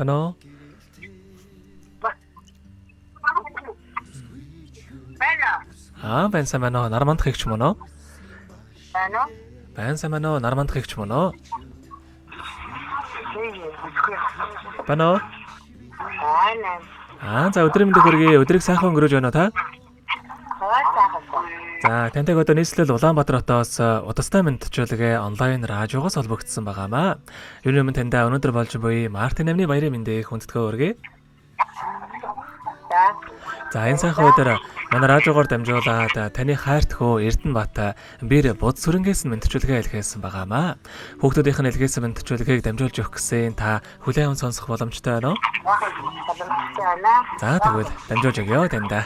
Байна уу? Байна сайн байна уу? Нар мандах ихч мөн үү? Байна сайн байна уу? Нар мандах ихч мөн үү? Байна уу? За өдрийн мэндийг хүргэе. Өдрийг сайхан өнгөрөөж байна уу та? За тантай одоо нийслэл Улаанбаатар хотоос удастай мэдчилгээ онлайн радиогоос холбогдсон байгаамаа. Юу юм таньда өнөөдөр болж буй Мартин амны баярын мэндийг хүндэтгэн өргөе. За энэ сайхан өдөр манай радиогоор дамжуулаад таны хайрт хөө Эрдэнэбаатар бэр бод сүрэнгээс мэдчилгээ илгээсэн байгаамаа. Хүүхдүүдийнх нь илгээсэн мэдчилгээг дамжуулж өгөх гэсэн та хүлээн сонсох боломжтой байна уу? За тэгвэл дамжуулж өгье таньда.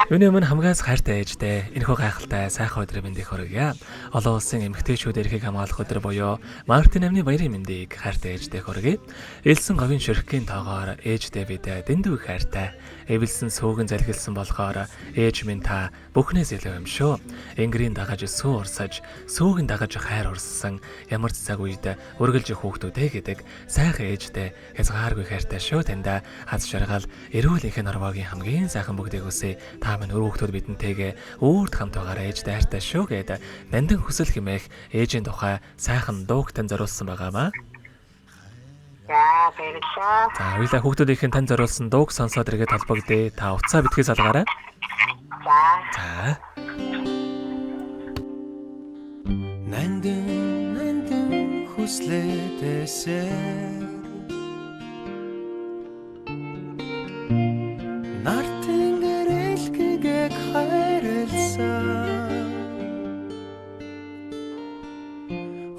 Юуны өмнө хамгаас хайртай ээжтэй энэхүү гайхалтай сайхан өдрийн мэндийг хүргье. Олон улсын эмэгтэйчүүд эрхийг хамгаалах өдөр буюу Мартин амны баярын мэндийг хайртай ээжтэй хүргье. Элсэн говийн ширхгийн тоогоор ээжтэй бид дэндүү хайртай. Эвэлсэн сүүгэн залхилсан болохоор ээж минь та бүхнээс илүү юм шүү. Энгэрийн дагаж сүү урсаж, сүүгэн дагаж хайр урссан ямар ч цаг үед үргэлж хүүхдүүдээ гэдэг сайхан ээжтэй хязгааргүй хайртай шүү таньда. Хаз шаргаал эрүүл ихэнх норвогийн хамгийн сайхан бүгдийг үсэ та минь өрөөгтүүд бидэнтэйгээ үрд хамт байгаараа ээжтэй хайртай шүү гэдэг нандин хүсэл хэмээх ээжийн тухай сайхан дуугтан зориулсан байгаамаа. За баярлалаа. За хоёулаа хүүхдүүдийнхэн тань зориулсан дууг сонсоод иргэд толбогдъё. Та утсаа битгий салгаарай. За. Нандин хүслээдээсээ Нартин гэрэлхийг хайрласан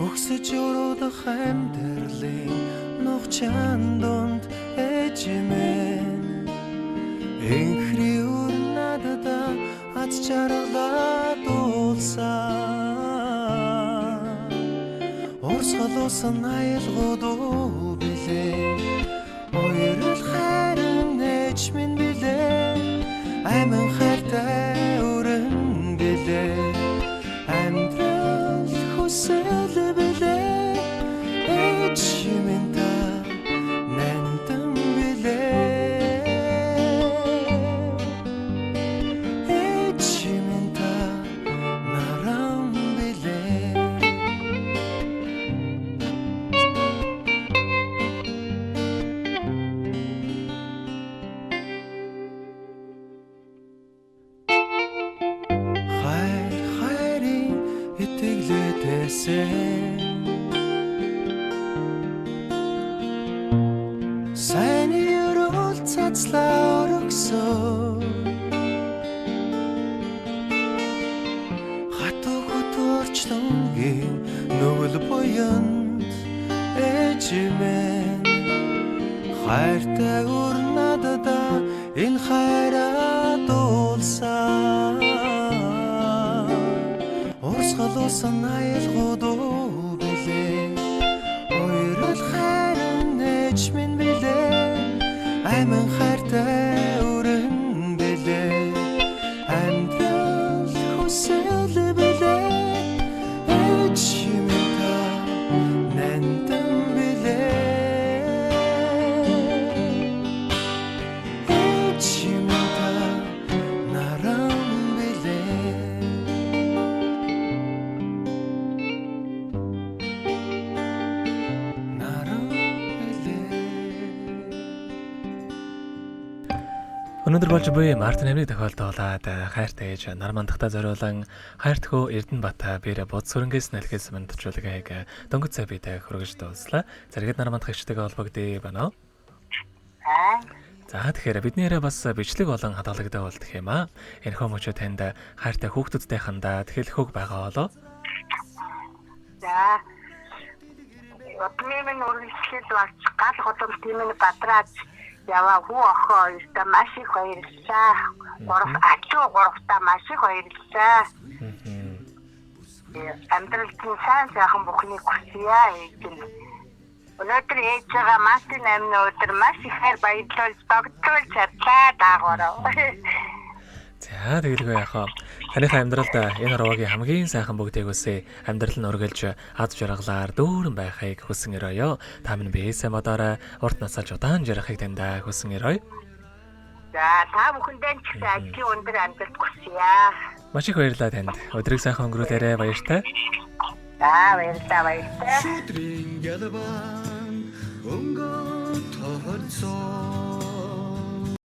Өгсөж өрөдөх амьдралын нухчаан донд ээжимэн Энхри урнадада аз жаргалаа дуулсан Урсгалуусан аялгуудуу билээ Ойрол хайрын ээж минь билээ Айман хайртай өрөн билээ Амьдрал хүсэл билээ Ээж минь та нандин билээ Ээж минь та наран билээ Хайрын итгэлээдээсээ Сайн өрөөл цацлаа өргөсөн Хатуу хөтөрчлөнгийн нүгэл буянд ээжимэн Хайртай урнадада энэ хайраа дуулсан Урсгалуусан аялгуудуу билээ Ойрол хайрын ээж минь билээ Айман хайртай өрөн билээ Амьдрал хүсэл билээ Ээж минь та нандин билээ Ээж минь та наран билээ Өнөөдөр болж буй Мартин амны тохиолдуулаад хайртай ээж нар мандахтаа зориулан хайрт хөө Эрдэнэбаатар бэр бод сүрэнгээс нэлгээс мэдчилгээг дөнгөж цай бидээ хүргэж дуулслаа. Зэрэгэд нар мандах ихчтэйгээ холбогдъё байна уу? За тэгэхээр биднээрээ бас бичлэг болон хадгалагтай болдох юм аа. Энэхүү мөчөө танд хайртай хүүхдүүдтэй хандаа тэлэх үг байгаа болоо. За. Өдмийн үргэлжлэл болж гал хотом тиймэн бадраад яваа хүү охоо өстө маш их баярлалаа. Гурав маш их баярлалаа. Амьдралын сайн сайхан бүхнийг хүсье гэж. Өнөөдөр ээжээгээ Мартин амны өдөр маш их хайр баярлуулж догтлуулж чадлаа даагаараа. За тэгэлгүй яхаа. Таныхаа амьдралд энэ урвагийн хамгийн сайхан бүгдийг үсэ амьдрал нь өргөлж ад жаргалаар дүүрэн байхыг хүсэн өрөөё. Та минь бээсээ модоор урт насалж удаан жарахыг тандаа хүсэн өрөөё. За та бүхэндээ ч гэсэн ажлын өндөр амьдрал хүсье. Маш их баярлалаа танд. Өдрийг сайхан өнгөрүүлээрэй баяртай. За баярлалаа. Шүтрийн гэлбан өнгө тохорцоо